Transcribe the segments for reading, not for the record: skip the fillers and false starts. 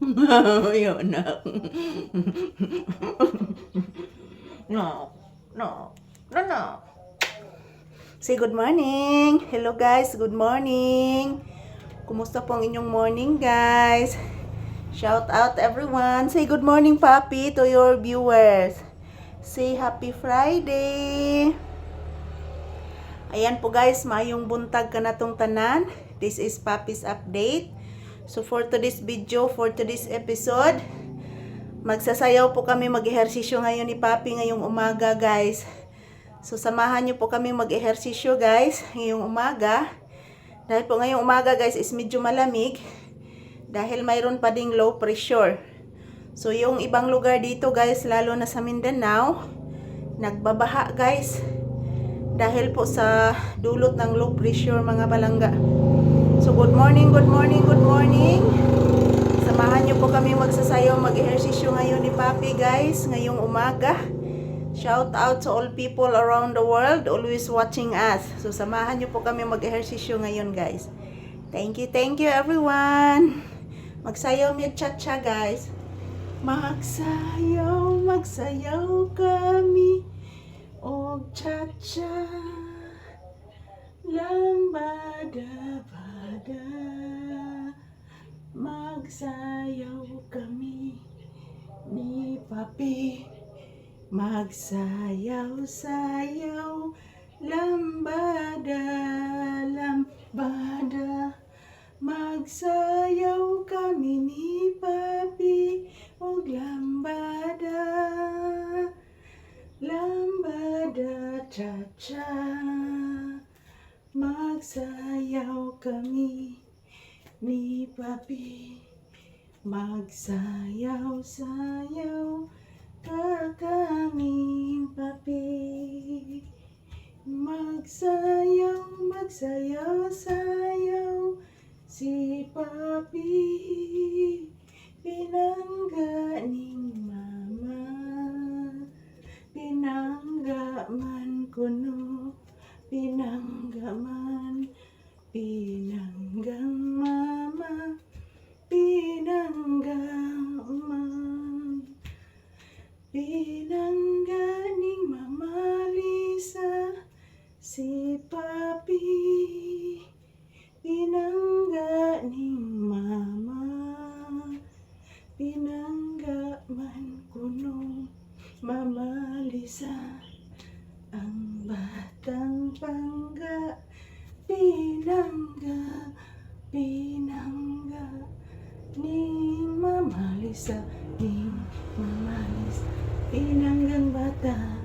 Yun na. No, no, no, no. Say good morning. Hello guys, good morning. Kumusta po ang inyong morning guys? Shout out everyone. Say good morning Papi to your viewers. Say happy Friday. Ayan po guys, mayong buntag ka na tong tanan. This is Papi's update. So for today's video, for today's episode, magsasayaw po kami, mag-ehersisyo ngayon ni Papi ngayong umaga guys. So samahan nyo po kami mag-ehersisyo guys ngayong umaga. Dahil po ngayong umaga guys is medyo malamig. Dahil mayroon pa ding low pressure. So yung ibang lugar dito guys, lalo na sa Mindanao, nagbabaha guys. Dahil po sa dulot ng low pressure mga palangga. So good morning, good morning, good morning. Samahan nyo po kami magsasayaw, mag-ehersisyo ngayon ni Papi guys, ngayong umaga. Shout out to all people around the world always watching us. So samahan nyo po kami mag-ehersisyo ngayon guys. Thank you everyone. Magsayaw mi cha-cha guys. Magsayaw, magsayaw kami. Og cha-cha. Lambada-bada. Magsayaw kami ni Papi. Magsayaw-sayaw. Lambada, lambada. Magsayaw kami ni Papi. Og lambada. Lambada, cha-cha. Magsayaw kami ni Papi. Magsayaw-sayaw ka kaming Papi. Magsayaw, magsayaw-sayaw si Papi. Pinangga ning mama. Pinangga man kuno. Pinangga man. Pinanggang mama. Pinanggang man. Pinangga ning Mama Lisa si Papi. Pinangga ning mama. Pinangga man kuno Mama Lisa. Ang batang pangga. Pinangga, pinangga ning Mama Lisa, ning Mama Lisa. Pinanggang bata,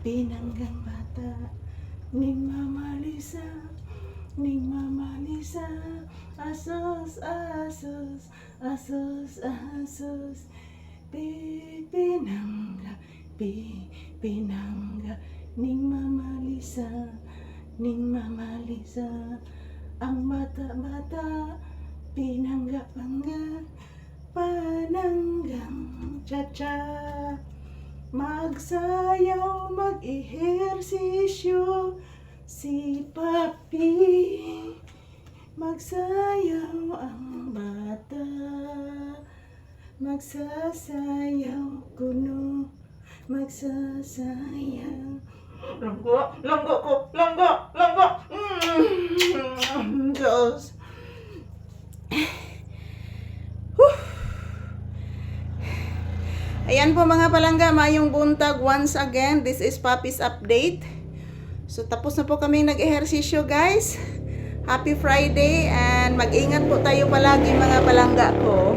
pinanggang bata ning Mama Lisa, ning Mama Lisa. Asos, asos, asos, asos. Pinangga, pinangga ning Mama Lisa, ning Mama Lisa. Ang bata-bata pinangga-pangga. Pananggang cha-cha. Magsayaw, mag-ehersisyo si Papi. Magsayaw ang bata. Magsasayaw kuno. Magsasayaw. Langgo, langgo ko, langgo, langgo. Diyos. Ayan po mga palangga, mayong buntag once again. This is Papi's update. So tapos na po kami nag-ehersisyo guys. Happy Friday and mag-ingat po tayo palagi mga palangga ko.